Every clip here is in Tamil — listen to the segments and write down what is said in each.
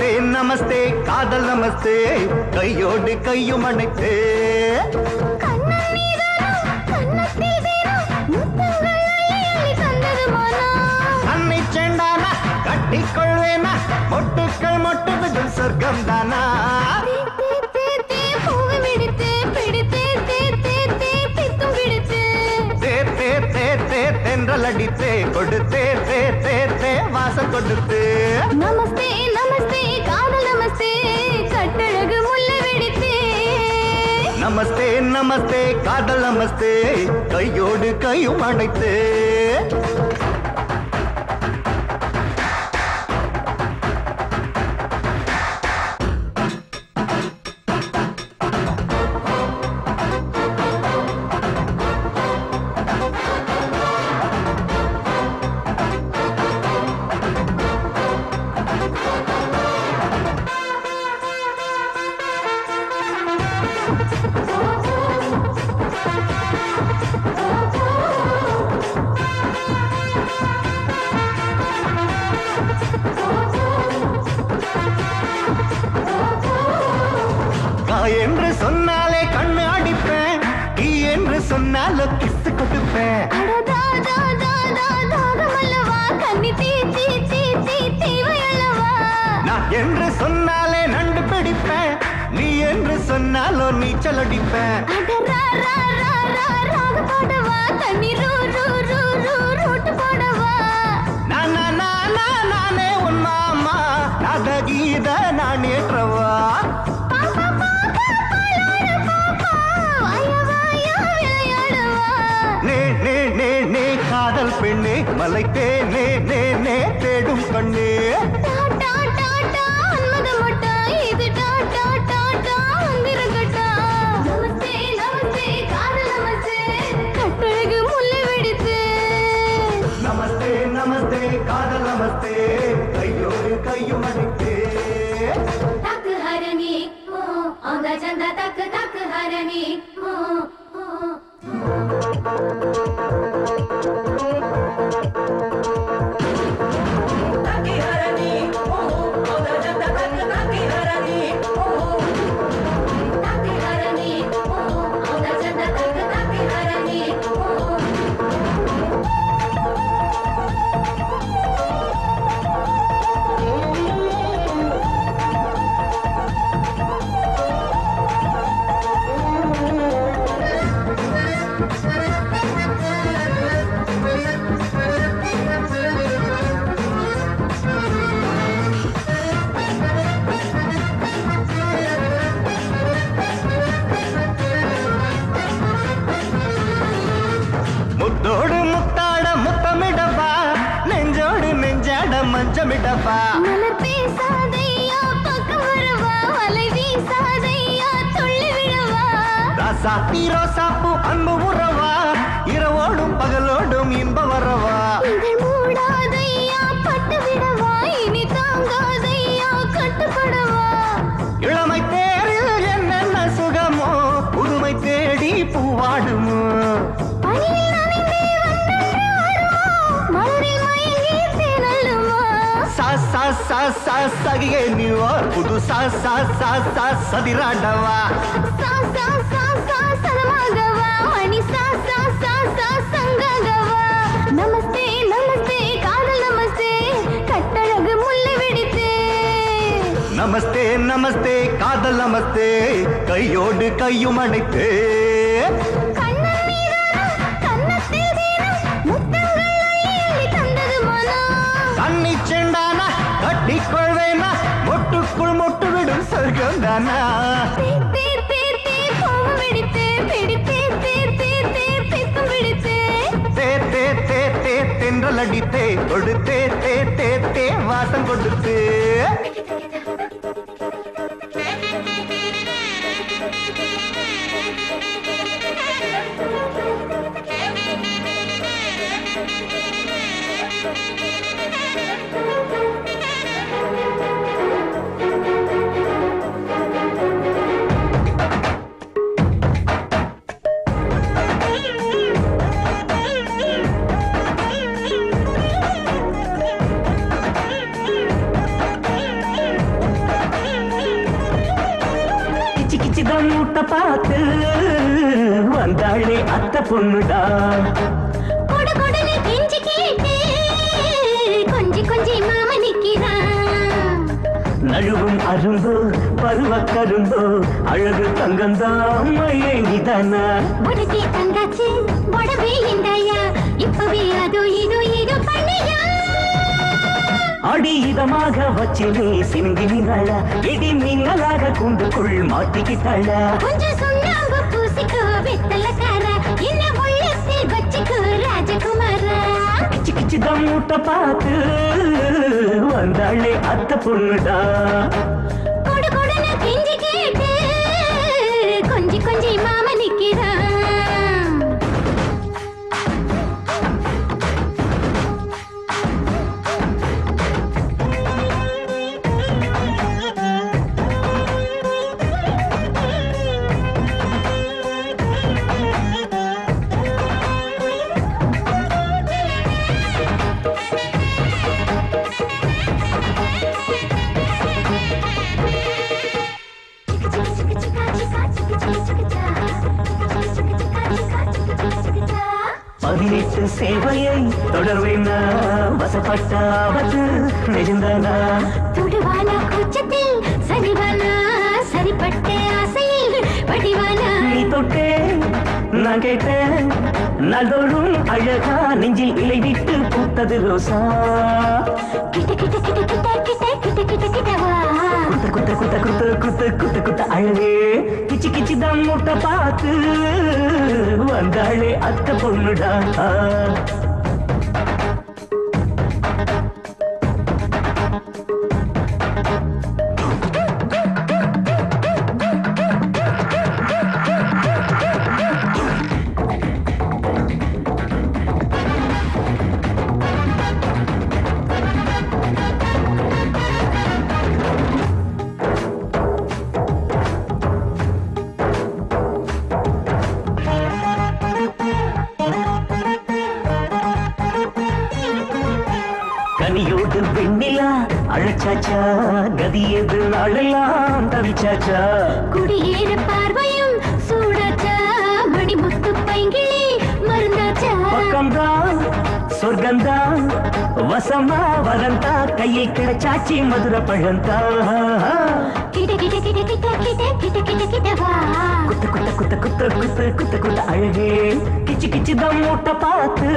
நமஸ்தே நமஸ்தே காதல் நமஸ்தே கையோடு கையும் அணைத்தே அன்னை செண்டானா கட்டிக்கொள்வேனா மொட்டுக்கள் மொட்டு விடும் சொர்க்கம் தானா தென்றல் அடித்தே கொடுத்தே தே தே தே வாசம் கொடுத்து நமஸ்தே நமஸ்தே காதல் நமஸ்தே கட்டழகு முல்லை வெடித்தே நமஸ்தே நமஸ்தே காதல் நமஸ்தே கையோடு கையும் அணைத்தே என்று சொன்னாலே கண்ணு அடிப்பேன் நீ என்று சொன்னாலோ கிஸ் கொடுப்பேன் நான் என்று சொன்னாலே நண்டு பிடிப்பேன் நீ என்று சொன்னாலோ நீச்சல் அடிப்பேன் நானே உன் மாமா நதகீத நான் ஏற்றவா காதல் பெண்ணே மலைத்தே நே நே நே தேடும் கண்ணே நமஸ்தே நமஸ்தே காதல் நமஸ்தே கையோடு கையும் அடித்தே தக்கு ஹரணி அந்த சந்த தக்கு தக்கு ஹரணி முத்தோடு முத்தாட முத்தமிடவா நெஞ்சோடு நெஞ்சாட மஞ்சமிடவா மலர் பேசாதையா பக்கம் வரவா வலை வீசாதையா துள்ளி விழவா ராசாத்தி ரோசாப்பூ அன்பு உறவா இரவோடும் பகலோடும் இன்ப வரவா இதழ் மூடாதையா பட்டு விடவா இனி தாங்காதையா கட்டுப்படவா இளமை தேரில் என்னென்ன சுகமோ புதுமை தேடி பூவாடுமோ சகியே நீவோ புது சதிராண்டவா நமஸ்தே நமஸ்தே காதல் நமஸ்தே கட்டழகு முல்லை வெடித்தே நமஸ்தே நமஸ்தே காதல் நமஸ்தே கையோடு கையும் அணைத்தே கண்ணி செண்டானா கட்டிக்கொள்வேனா மொட்டுக்குள் மொட்டு விடும் சொர்க்கம் தானா தென்றல் அடித்தே கொடுத்தே தே தே தே வாசம் கொடுத்து முட்டை பார்த்து வந்தாளே அத்தை பொண்ணுடா. கொடு கொடுன்னு கெஞ்சி கேட்டு கொஞ்சி கொஞ்சி மாமா நிக்கிறான். நழுவும் அரும்பு பருவ கரும்பு அழகு தங்கந்தான் மயங்கிதானா. உனக்கு தந்தாச்சு உடம்பே இந்தாயா இப்பவே அதோ இதோ இதோ பண்ணியா. அடி இதமாக வச்சிலே சிங்கினாள இடி மின்னலாக கூண்டுக்குள் மாட்டிக்கிட்டாள. கொஞ்சம் சுண்ணாம்பு பூசிக்கோ வெத்தலக்கார என்ன உள்ளத்தில் வச்சுக்கோ ராஜகுமாரா. கிச்சு கிச்சு தம் முட்டை பார்த்து வந்தாளே அத்தை பொண்ணுடா. கொடு கொடுன்னு கெஞ்சி கேட்டு கொஞ்சி கொஞ்சி மாமா நிக்கிறான். பதினெட்டு சேவையை தொடர்வேனா வசப்பட்டாவது நிஜந்தானா. துடுவானா கூச்சத்தில் சரிவானா சரிப்பட்ட ஆசையில் வடிவானா. நீ தொட்டே நான் கேட்டேன் நாள்தோறும் அழகா நெஞ்சில் இலை விட்டு பூத்தது ரோசா. கிட்ட கிட்ட கிட்ட கிட்ட கிட்ட கிட்ட கிட்ட கிட்ட வா. குத்த குத்த குத்த குத்த குத்த குத்த குத்த அழகே கிச்சு கிச்சு தம் முட்டை பார்த்து வந்தாளே அத்தை பொண்ணுடா. கனியோடு வெண்ணிலா அழைச்சாச்சா கதி எது நாளெல்லாம் தவிச்சாச்சா. குடியேற பார்வையும் சூடாச்சா மணிமுத்து பைங்கிளி மருந்தாச்சா. பக்கம்தான் சொர்க்கம்தான் வசமா வரந்தா கையில் கிடைச்சாச்சி மதுர பழந்தா. கிட்ட கிட்ட கிட்ட கிட்ட கிட்ட கிட்ட கிட்ட கிட்ட வா. குத்த குத்த குத்த குத்த குத்த குத்த குத்த அழகே கிச்சு கிச்சு தம் முட்டை பார்த்து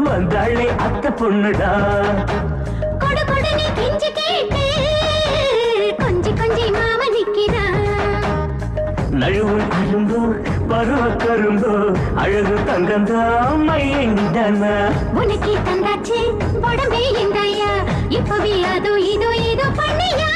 வந்தாளே அத்தை பொண்ணுடா. கொடு கொடுன்னு கெஞ்சி கேட்டு கொஞ்சி கொஞ்சி மாமா நிக்கிறான். நழுவும் அரும்பு பருவ கரும்பு அழகு தங்கந்தான் மயங்கிதானா. உனக்கு தந்தாச்சு உடம்பே இந்தாயா இப்பவே அதோ இதோ இதோ பண்ணியா.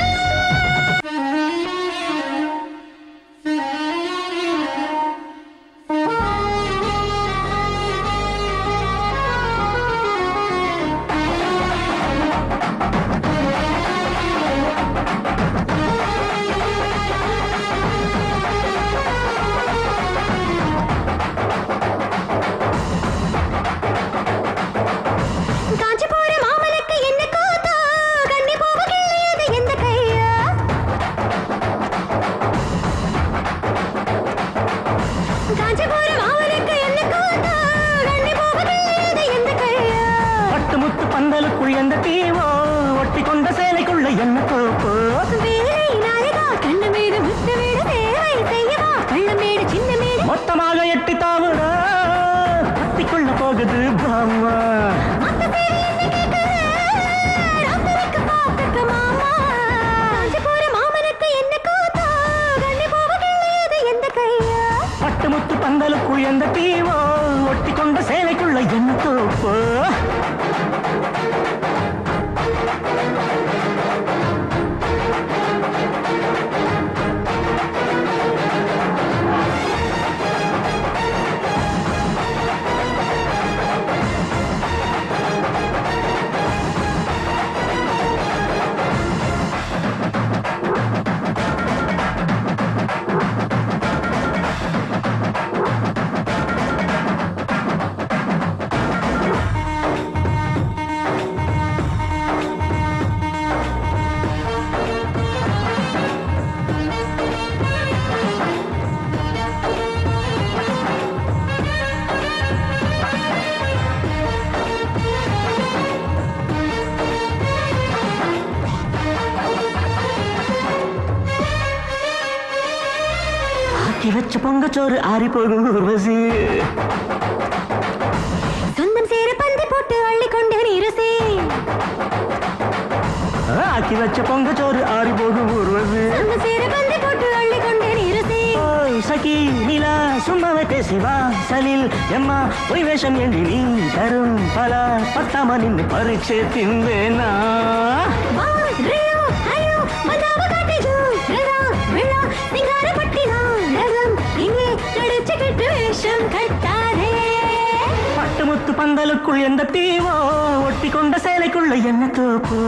காஞ்சிபுரம் மாமனுக்கு என்ன கூத்தோ கண்ணி போக கிள்ளியது எந்த கையா. காஞ்சிபுரம் மாமனுக்கு என்ன கூத்தோ கண்ணி போக கிள்ளியது எந்த கையா. பட்டு முத்து பந்தலுக்குள் எந்த தீவோ ஒட்டி கொண்ட சேலைக்குள்ள என்ன கோப்போ. வேலை நாயகா கண்ணு மேடு முத்து மேடு சேவை செய்யவா கள்ள மேடு சின்ன மேடு மொத்தமாக எட்டி தாவுட கத்திக்குள்ள போகுது பாமா. மத்த பேரு என்ன கேக்குற ராத்திரிக்கு பாத்துக்க மாமா. காஞ்சிபுரம் மாமனுக்கு என்ன கூத்தோ கண்ணி போக கிள்ளியது எந்த கையா. பட்டு முத்து பந்தலுக்குள் எந்த தீவோ ஒட்டி கொண்ட சேலைக்குள்ள என்ன தோப்போ. ஆக்கி வச்ச பொங்கச்சோறு ஆறி போகும் ஊர்வசி சொந்தம் சேர பந்தி போட்டு அள்ளி கொண்டு நீரசே ஆக்கி வச்ச பொங்கச்சோறு ஆறி போகும் ஊர்வசி சொந்தம் சேர பந்தி போட்டு அள்ளி கொண்டு நீரசே சகி நிலா சும்மாவே பேசிவா சலில் எம்மா பொய் வேஷம் என்று நீ தரும் பல பத்தாம நின்று பரீட்சை தின்பேனா பட்டுமுத்து பந்தலுக்குள் எந்த தீவோ ஒட்டி கொண்ட சேலைக்குள்ள என்ன தோப்போ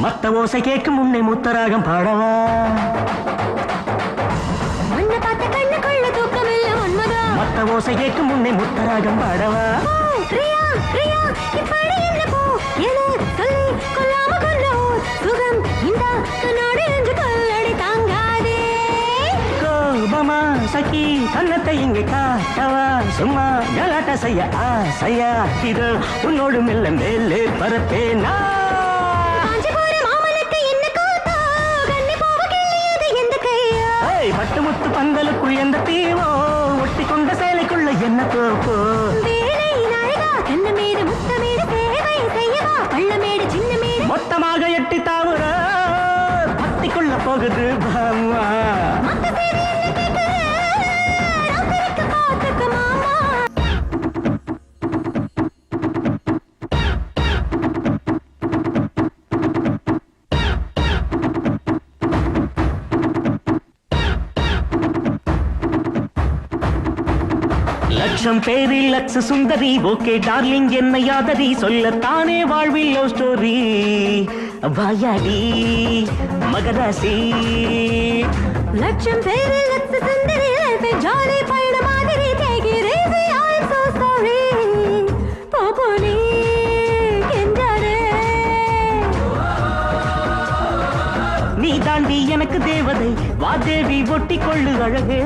மத்த ஓசை கேட்கும் முன்னே முத்தராகம் பாடவா மத்த ஓசை கேட்கும் முன்னே முத்தராகம் பாடவா கோபமா சகி கண்ணத்தை இங்கே காட்டவா சும்மா கலாட்ட செய்ய ஆசையா இது உன்னோடு மெல்ல மேலே பரப்பேனா பட்டுமுத்து பந்தலுக்குள் எந்த தீவோ ஒட்டி கொண்ட சேலைக்குள்ள என்ன தோப்போ மொத்தமாக எட்டி தாவுற பத்திக்குள்ள போகுது பாமா லட்சம் பேரில் லட்ச சுந்தரி ஓகே டார்லிங் என்ன யாதரி சொல்லத்தானே வாழ்வில் லவ் ஸ்டோரி வாயாடி மகராசி லட்சம் பேரில் லட்ச சுந்தரி ஜாலி பைட மாதிரி take it easy I'm so sorry போபோனி கெஞ்சாரே நீ தாண்டி எனக்கு தேவதை வா தேவி ஒட்டி கொள்ளு அழகே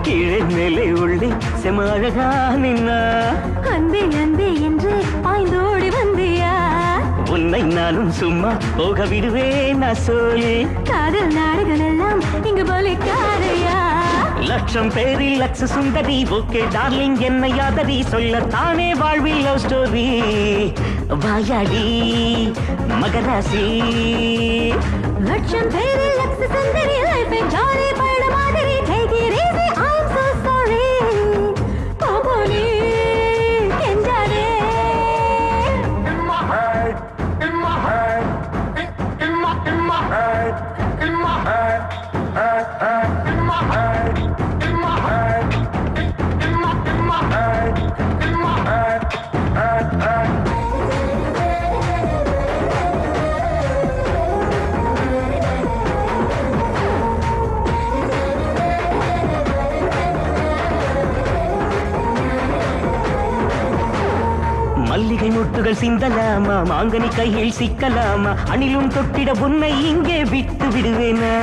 கீழே மேலே உள்ளே செம அழகா நின்னா அன்பே அன்பே என்று பாய்ந்தோடி வந்தியா உன்னை நானும் சும்மா போக விடுவேன் நான் சொல்லி காதல் நாடுகள் எல்லாம் இங்கு போலிக்காரையா லட்சம் பேரில் லட்ச சுந்தரி ஓகே டார்லிங் என்ன யாதரி சொல்லத்தானே வாழ்வில் லவ் ஸ்டோரி வாயாடி மகராசி லட்சம் பேரில் லட்ச சுந்தரி லைஃபை ஜாலி பைட மாதிரி take it easy I'm so sorry போபோனி கெஞ்சாரே In my head, in my head, in my head, in my head, in my head, in my head, in my head, in my head. மல்லிகை முட்டுகள் சிந்தலாமா மாங்கனி கையில் சிக்கலாமா அணிலும் தொட்டிட உன்னை இங்கே விட்டு விடுவேனா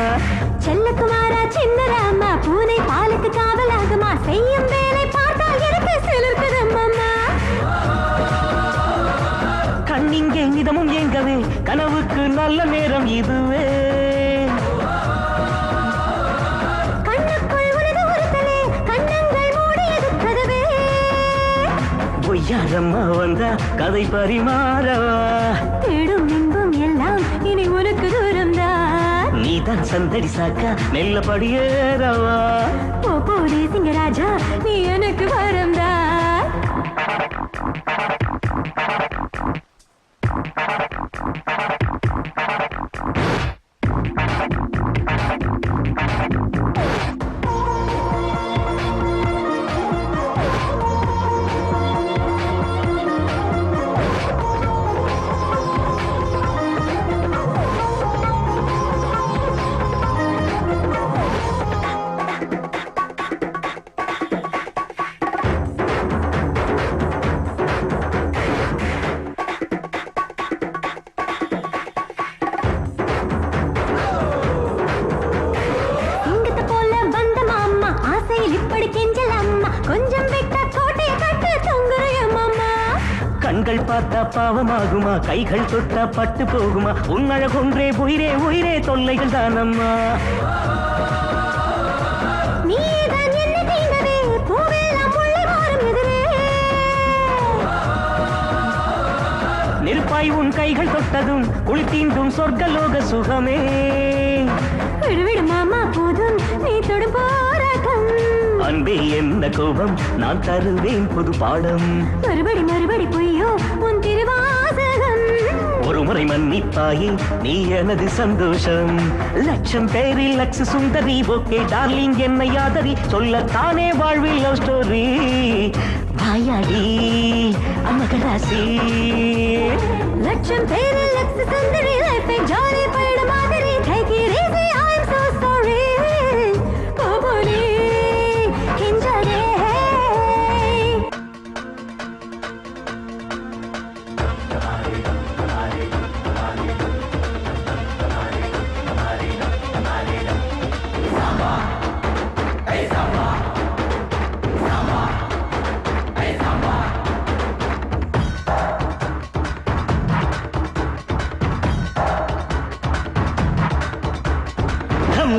செல்லக்குமாரா சின்னராமா பூனை பாலுக்கு காவலாகுமா செய்யும் வேலை பார்த்தால் எனக்கு சிலிர்க்குதம்மா கண்ணிங்கே இதமும் எங்கவே கனவுக்கு நல்ல நேரம் இதுவே கண்ணுக்குள் உனது உறுத்தலே கண்ணங்கள் மூடியது கதவே பொய்யாரம்மா வந்தா கதை பரிமாறவா தேடும் இன்பம் எல்லாம் இனி உனக்கு தூரம்தான் நீதான் சந்தடி சாக்கா மெல்ல படியேறவா போடே சிங்கராஜா நீ எனக்கு வரம்தா கண்கள் பார்த்தா பாவமாகுமா கைகள் தொட்டா பட்டு போகுமா உன்னழகொன்றே உயிரே உயிரே தொல்லைகள் தானம்மா நெருப்பாய் உன் கைகள் தொட்டதும் குளித்தீண்டும் சொர்க்கலோக சுகமே விடுவிடு மாமா போதும் நீ தொடும் போராட்டம் அன்பே என்ன கோபம் நான் தருவேன் புது பாடம் மறுபடி மறுபடி பொய்யோ உன் திருவாசகம் ஒரு முறை மன்னிப்பாயே நீ எனது சந்தோஷம் லட்சம் பேரில் லட்ச சுந்தரி ஓகே டார்லிங் என்னை யாதரி சொல்லத்தானே வாழ்வில் லவ் ஸ்டோரி வாயாடி அம்மகராசி லட்சம் பேரில் லட்ச சுந்தரி லைஃபை ஜாலி பைட மாதிரி take it easy I'm so sorry போபோனே கிஞ்சரே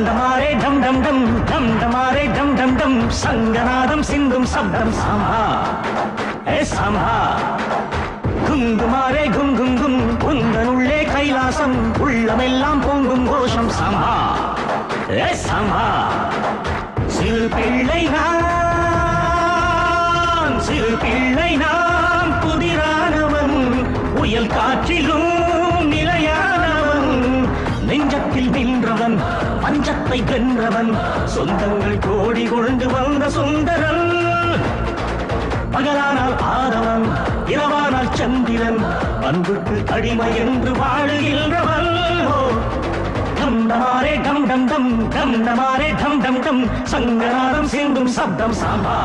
டமாரே டம் டம் டம் டம் டமாரே டம் டம் டம் சங்கநாதம் சிந்தும் சப்தம் சாம்பா ஏ சாம்பா குங்குமாரே கும் கும் கும் உந்தனுள்ளே கைலாசம் உள்ளமெல்லாம் பொங்கும் கோஷம் சாம்பா ஏ சாம்பா சிறு பிள்ளை நான் புதிரானவன் புயல் காற்றிலும் நிலையானவன் நெஞ்சத்தில் நின்றவன் பஞ்சத்தை வென்றவன் சொந்தங்கள் கோடி கொண்டு வந்த சுந்தரன் பகலானால் ஆதவன் இரவானால் சந்திரன் அன்புக்கு அடிமை என்று வாழுகின்றவன் டம் டமாரே டம் டம் டம் டம் டமாரே டம் டம் டம் சங்கநாதம் சிந்தும் சப்தம் சாம்பா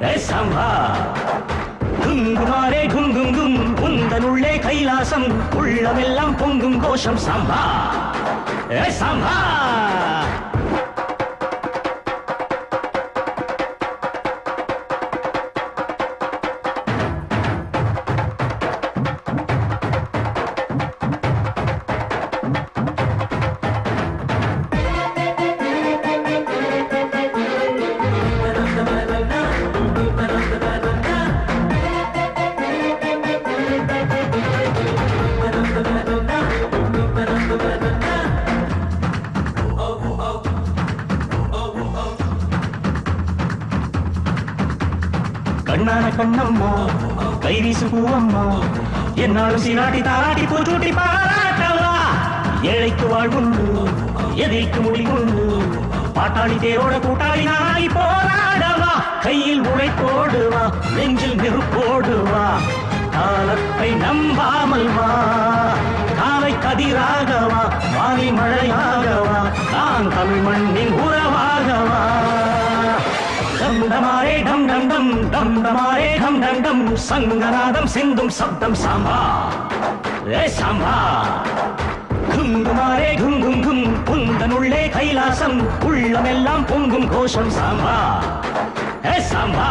ஏ சாம்பா குங்குமாரே கும் கும் கும் உந்தனுள்ளே கைலாசம் உள்ளமெல்லாம் பொங்கும் கோஷம் சாம்பா ஏ சாம்பா கண்ணான கண்ணம்மா கைவீசு பூவம்மா என்னாலும் சீராட்டி தாராட்டி பூச்சூட்டி பாராட்டவா ஏழைக்கு வாழ்வுண்டு எதிர்க்கு முடிவுண்டு பாட்டாளி தேரோட கூட்டாளி நாளி போராடவா கையில் உழைப்போடுவா நெஞ்சில் நெருப்போடுவா காலத்தை நம்பாமல் வா காலை கதிராகவா வாரி மழையாகவா நான் தமிழ் மண்ணின் உறவாகவா டம் டமாரே டம் டம் டம் டம் டமாரே டம் டம் டம் சங்கநாதம் சிந்தும் சப்தம் சாம்பா ஏ சாம்பா குங்குமாரே கும் கும் கும் உந்தனுள்ளே கைலாசம் உள்ளமெல்லாம் பொங்கும் கோஷம் சாம்பா ஏ சாம்பா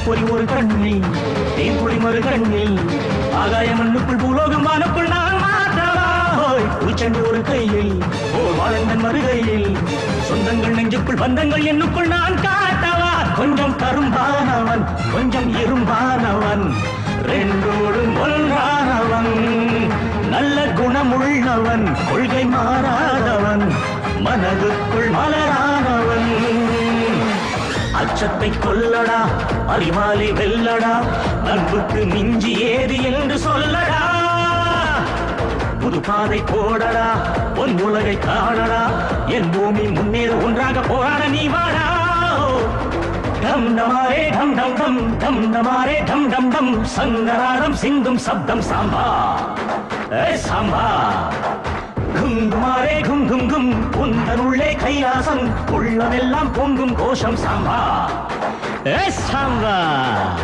தீப்பொறி ஒரு கண்ணில் தேன்பொழி மறு கண்ணில் ஆகாய மண்ணுக்குள் பூலோகம் வானுக்குள் நான் மாற்றவா பூச்செண்டு ஒரு கையில் ஓர் வாழந்தன் மறுகையில் சொந்தங்கள் நெஞ்சுக்குள் பந்தங்கள் என்னுக்குள் நான் காட்டவா கொஞ்சம் கரும்பானவன் கொஞ்சம் இரும்பானவன் ரெண்டோடும் ஒன்றானவன் நல்ல குணமுள்ளவன் கொள்கை மாறாதவன் மனதுக்குள் மலரானவன் அச்சத்தை கொல்லடா அறிவாலி வெல்லடா அன்புக்கு மிஞ்சி ஏது என்று சொல்லடா புது பாதை போடடா உன் உலகை காணடா என் பூமி முன்னேற ஒன்றாக போராட நீ வாடா டம் டமாரே டம் டம் டம் டம் டமாரே டம் டம் டம் சங்கராரம் சிந்தும் சப்தம் சாம்பா சாம்பா குங்குமாரே கும் கும் கும் உந்தனுள்ளே கைலாசம் உள்ளமெல்லாம் பொங்கும் கோஷம் சாம்பா சாம்பா